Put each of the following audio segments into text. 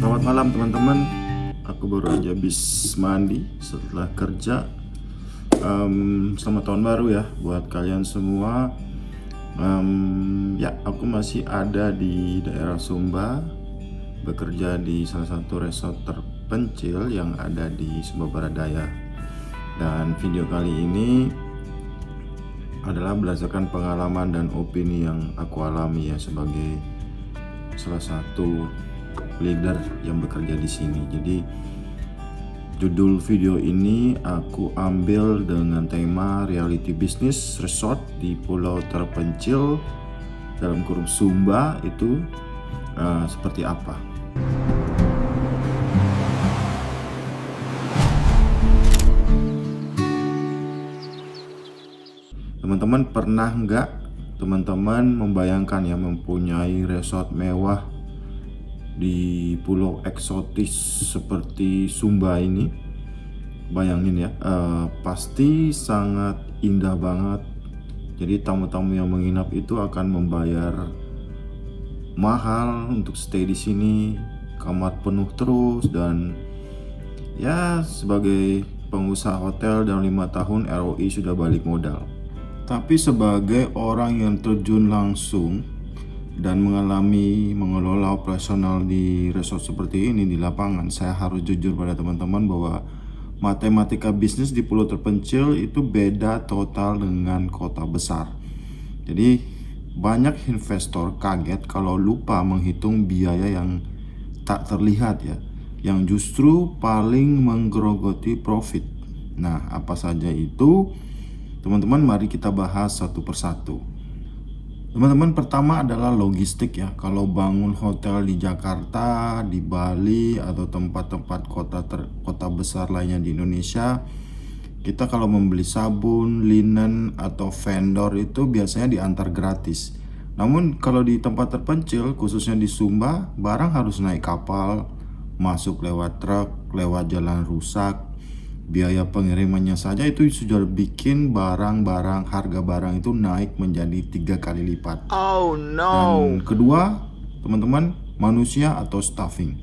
Selamat malam teman-teman. Aku baru aja habis mandi setelah kerja. Selamat tahun baru ya buat kalian semua. Ya, aku masih ada di daerah Sumba, bekerja di salah satu resort terpencil yang ada di Sumba Barat Daya. Dan video kali ini adalah berdasarkan pengalaman dan opini yang aku alami ya sebagai salah satu leader yang bekerja di sini. Jadi judul video ini aku ambil dengan tema reality business resort di pulau terpencil dalam kurung Sumba itu seperti apa. Teman-teman pernah nggak teman-teman membayangkan ya mempunyai resort mewah di pulau eksotis seperti Sumba ini? Bayangin ya, pasti sangat indah banget. Jadi tamu-tamu yang menginap itu akan membayar mahal untuk stay di sini, kamar penuh terus, dan ya sebagai pengusaha hotel dalam 5 tahun ROI sudah balik modal. Tapi sebagai orang yang terjun langsung dan mengelola operasional di resort seperti ini di lapangan, saya harus jujur pada teman-teman bahwa matematika bisnis di pulau terpencil itu beda total dengan kota besar. Jadi banyak investor kaget kalau lupa menghitung biaya yang tak terlihat ya, yang justru paling menggerogoti profit. Nah, apa saja itu? Teman-teman, mari kita bahas satu persatu. Teman-teman, pertama adalah logistik ya. Kalau bangun hotel di Jakarta, di Bali, atau tempat-tempat kota besar lainnya di Indonesia, kita kalau membeli sabun, linen, atau vendor itu biasanya diantar gratis. Namun kalau di tempat terpencil, khususnya di Sumba, barang harus naik kapal, masuk lewat truk, lewat jalan rusak. Biaya pengirimannya saja itu sudah bikin harga barang itu naik menjadi 3 kali lipat. Oh no. Dan kedua, teman-teman, manusia atau staffing.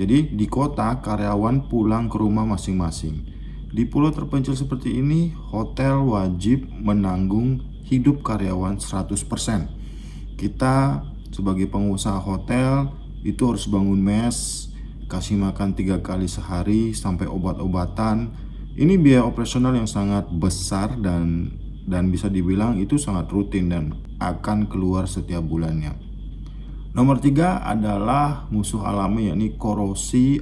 Jadi di kota karyawan pulang ke rumah masing-masing. Di pulau terpencil seperti ini, hotel wajib menanggung hidup karyawan 100%. Kita sebagai pengusaha hotel itu harus bangun mes, kasih makan 3 kali sehari, sampai obat-obatan. Ini biaya operasional yang sangat besar dan bisa dibilang itu sangat rutin dan akan keluar setiap bulannya. Nomor 3 adalah musuh alami, yakni korosi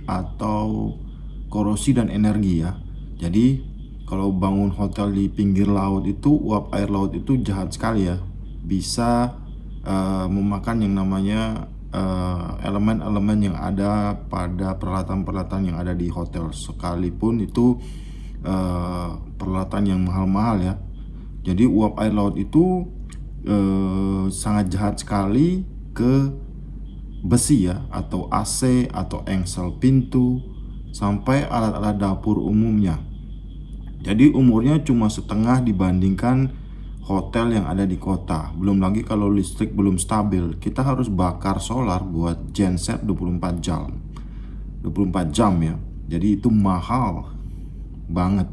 dan energi ya. Jadi kalau bangun hotel di pinggir laut itu, uap air laut itu jahat sekali ya, bisa memakan yang namanya elemen-elemen yang ada pada peralatan-peralatan yang ada di hotel, sekalipun itu peralatan yang mahal-mahal ya. Jadi uap air laut itu sangat jahat sekali ke besi ya, atau AC, atau engsel pintu, sampai alat-alat dapur umumnya. Jadi umurnya cuma setengah dibandingkan hotel yang ada di kota. Belum lagi kalau listrik belum stabil, kita harus bakar solar buat genset 24 jam ya. Jadi itu mahal banget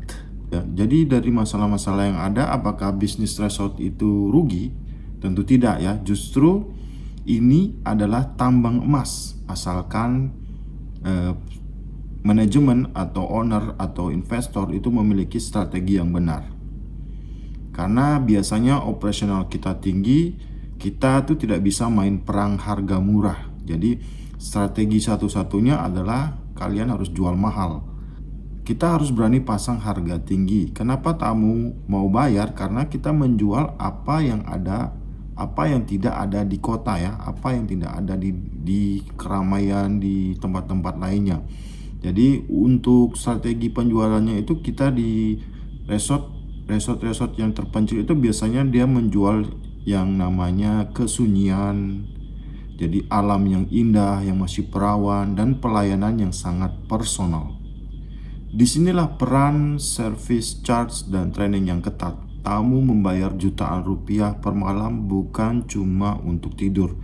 ya. Jadi dari masalah-masalah yang ada, apakah bisnis resort itu rugi? Tentu tidak ya. Justru ini adalah tambang emas, asalkan manajemen atau owner atau investor itu memiliki strategi yang benar. Karena biasanya operasional kita tinggi, kita tuh tidak bisa main perang harga murah. Jadi strategi satu-satunya adalah kalian harus jual mahal. Kita harus berani pasang harga tinggi. Kenapa tamu mau bayar? Karena kita menjual apa yang tidak ada di kota ya, apa yang tidak ada di keramaian, di tempat-tempat lainnya. Jadi untuk strategi penjualannya itu, kita di resort yang terpencil itu biasanya dia menjual yang namanya kesunyian. Jadi alam yang indah, yang masih perawan, dan pelayanan yang sangat personal. Disinilah peran service charge dan training yang ketat. Tamu membayar jutaan rupiah per malam bukan cuma untuk tidur,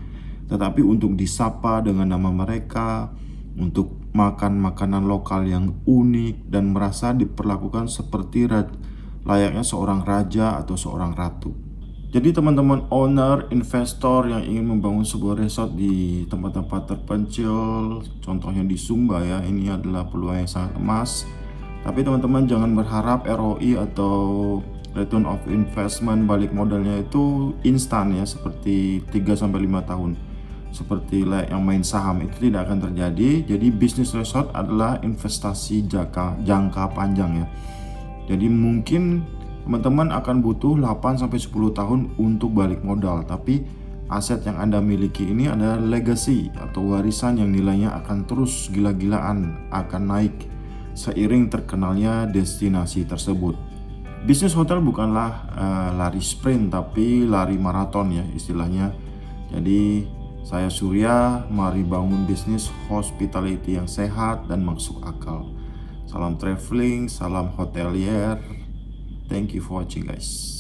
tetapi untuk disapa dengan nama mereka, untuk makan makanan lokal yang unik dan merasa diperlakukan seperti layaknya seorang raja atau seorang ratu. Jadi teman-teman owner, investor yang ingin membangun sebuah resort di tempat-tempat terpencil, contohnya di Sumba ya, ini adalah peluang yang sangat emas. Tapi teman-teman jangan berharap ROI atau return of investment balik modalnya itu instan ya, seperti 3-5 tahun. Seperti yang main saham, itu tidak akan terjadi. Jadi bisnis resort adalah investasi jangka panjang ya. Jadi mungkin teman-teman akan butuh 8-10 tahun untuk balik modal. Tapi aset yang Anda miliki ini adalah legacy atau warisan yang nilainya akan terus gila-gilaan, akan naik seiring terkenalnya destinasi tersebut. Bisnis hotel bukanlah lari sprint, tapi lari maraton ya istilahnya. Jadi saya Surya, mari bangun bisnis hospitality yang sehat dan masuk akal. Salam traveling, salam hotelier. Thank you for watching guys.